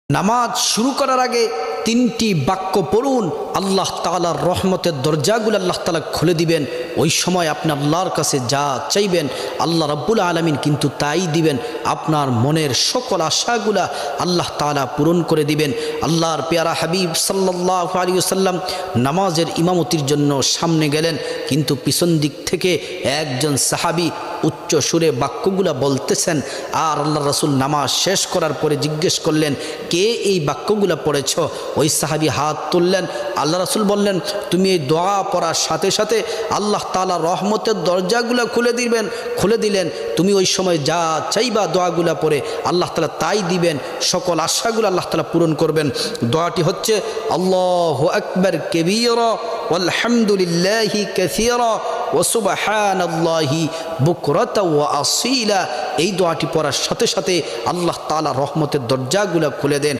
নামাজ শুরু করার আগে তিনটি বাক্য পড়ুন, আল্লাহ তাআলার রহমতের দরজাগুলো আল্লাহ তাআলা খুলে দিবেন। ওই সময় আপনি আল্লাহর কাছে যা চাইবেন আল্লাহ রাব্বুল আলামিন কিন্তু তাই দিবেন। আপনার মনের সকল আশাগুলা আল্লাহ তাআলা পূরণ করে দিবেন। আল্লাহর পেয়ারা হাবিব সাল্লাল্লাহু আলাইহি ওয়াসাল্লাম নামাজের ইমামতির জন্য সামনে গেলেন, কিন্তু পিছন দিক থেকে একজন সাহাবী উচ্চ সুরে বাক্যগুলা বলতেছেন। আর আল্লাহ রাসূল নামাজ শেষ করার পরে জিজ্ঞেস করলেন, কে এই বাক্যগুলা পড়েছ? ওই সাহাবী হাত তুললেন। আল্লাহ রাসূল বললেন, তুমি এই দোয়া পড়ার সাথে সাথে আল্লাহ তাআলা রহমতের দরজাগুলা খুলে দিলেন। তুমি ওই সময় যা চাইবা দোয়াগুলা পড়ে আল্লাহ তাআলা তাই দিবেন। সকল আশাগুলো আল্লাহ তাআলা পূরণ করবেন। দোয়াটি হচ্ছে আল্লাহু আকবার কাবীরা ওয়ালহামদুলিল্লাহি কাসীরা ওয়া সুবহানাল্লাহি বুকরাতা ওয়া আসীলা। এই দোয়াটি পড়ার সাথে সাথে আল্লাহ তাআলা রহমতের দরজাগুলা খুলে দেন।